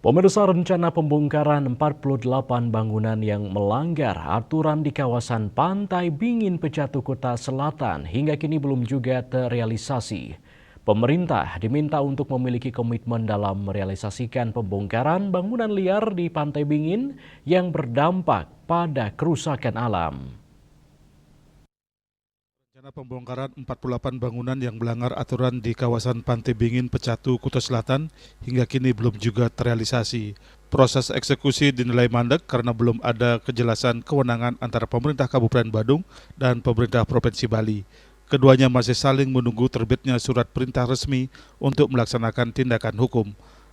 Pemirsa, rencana pembongkaran 48 bangunan yang melanggar aturan di kawasan Pantai Bingin Pecatu Kota Selatan hingga kini belum juga terrealisasi. Pemerintah diminta untuk memiliki komitmen dalam merealisasikan pembongkaran bangunan liar di Pantai Bingin yang berdampak pada kerusakan alam. Rencana pembongkaran 48 bangunan yang melanggar aturan di kawasan Pantai Bingin Pecatu Kuta Selatan hingga kini belum juga terrealisasi. Proses eksekusi dinilai mandek karena belum ada kejelasan kewenangan antara pemerintah Kabupaten Badung dan pemerintah Provinsi Bali. Keduanya masih saling menunggu terbitnya surat perintah resmi untuk melaksanakan tindakan hukum.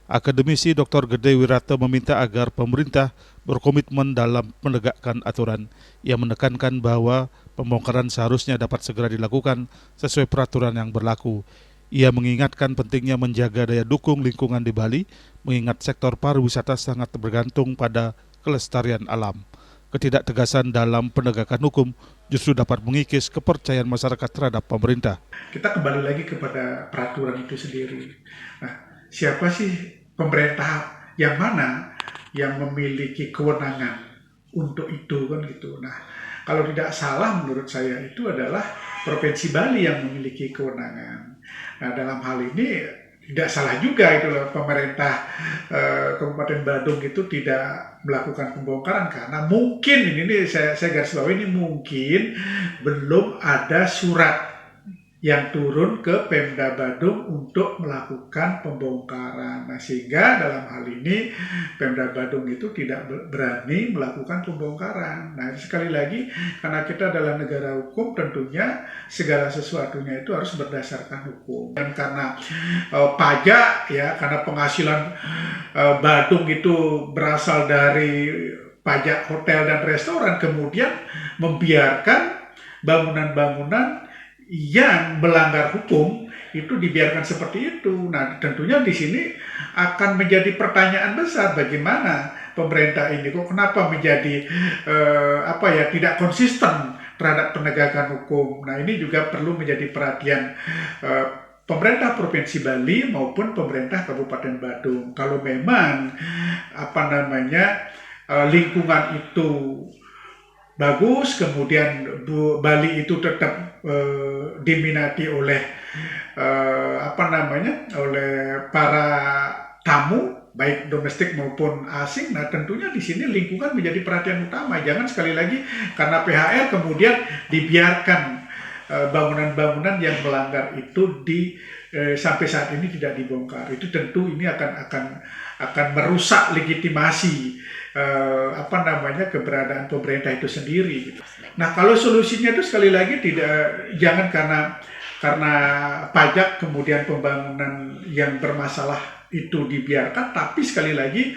Akademisi Dr. Gede Wirata meminta agar pemerintah berkomitmen dalam menegakkan aturan. Ia menekankan bahwa pembongkaran seharusnya dapat segera dilakukan sesuai peraturan yang berlaku. Ia mengingatkan pentingnya menjaga daya dukung lingkungan di Bali, mengingat sektor pariwisata sangat bergantung pada kelestarian alam. Ketidaktegasan dalam penegakan hukum justru dapat mengikis kepercayaan masyarakat terhadap pemerintah. Kita kembali lagi kepada peraturan itu sendiri. Nah, siapa sih pemerintah yang mana yang memiliki kewenangan untuk itu kan gitu. Nah, kalau tidak salah menurut saya itu adalah Provinsi Bali yang memiliki kewenangan. Nah, dalam hal ini tidak salah juga itu loh, pemerintah Kabupaten Badung itu tidak melakukan pembongkaran karena mungkin ini saya garis bawahi, ini mungkin belum ada surat yang turun ke Pemda Badung untuk melakukan pembongkaran. Nah, sehingga dalam hal ini Pemda Badung itu tidak berani melakukan pembongkaran. Nah, sekali lagi karena kita adalah negara hukum, tentunya segala sesuatunya itu harus berdasarkan hukum. Dan karena pajak ya, karena penghasilan Badung itu berasal dari pajak hotel dan restoran, kemudian membiarkan bangunan-bangunan yang melanggar hukum itu dibiarkan seperti itu. Nah, tentunya di sini akan menjadi pertanyaan besar, bagaimana pemerintah ini kok kenapa menjadi tidak konsisten terhadap penegakan hukum. Nah, ini juga perlu menjadi perhatian pemerintah Provinsi Bali maupun pemerintah Kabupaten Badung. Kalau memang lingkungan itu bagus, kemudian Bali itu tetap diminati oleh oleh para tamu baik domestik maupun asing. Nah, tentunya di sini lingkungan menjadi perhatian utama. Jangan sekali lagi karena PHR kemudian dibiarkan bangunan-bangunan yang melanggar itu sampai saat ini tidak dibongkar. Itu tentu ini akan merusak legitimasi keberadaan pemerintah itu sendiri. Nah, kalau solusinya itu sekali lagi jangan karena pajak kemudian pembangunan yang bermasalah itu dibiarkan, tapi sekali lagi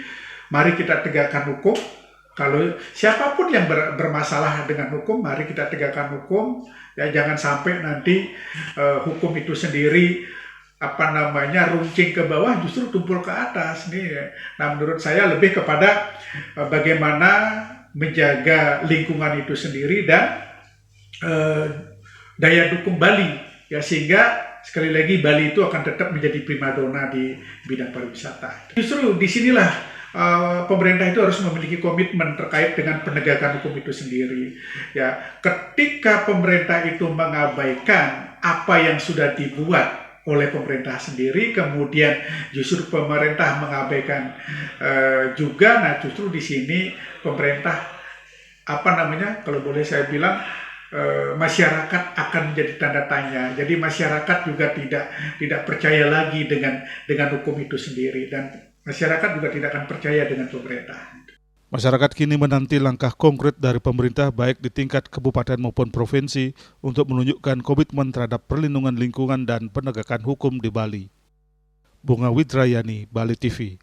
mari kita tegakkan hukum. Kalau siapapun yang bermasalah dengan hukum, mari kita tegakkan hukum. Ya, jangan sampai nanti hukum itu sendiri runcing ke bawah, justru tumpul ke atas nih. Nah, menurut saya lebih kepada bagaimana menjaga lingkungan itu sendiri dan daya dukung Bali ya, sehingga sekali lagi Bali itu akan tetap menjadi primadona di bidang pariwisata. Justru disinilah pemerintah itu harus memiliki komitmen terkait dengan penegakan hukum itu sendiri. Ya, ketika pemerintah itu mengabaikan apa yang sudah dibuat oleh pemerintah sendiri, kemudian justru pemerintah mengabaikan juga. Nah, justru di sini pemerintah kalau boleh saya bilang masyarakat akan menjadi tanda tanya. Jadi masyarakat juga tidak percaya lagi dengan hukum itu sendiri, dan masyarakat juga tidak akan percaya dengan pemerintah. Masyarakat kini menanti langkah konkret dari pemerintah baik di tingkat kabupaten maupun provinsi untuk menunjukkan komitmen terhadap perlindungan lingkungan dan penegakan hukum di Bali. Bunga Widrayani, Bali TV.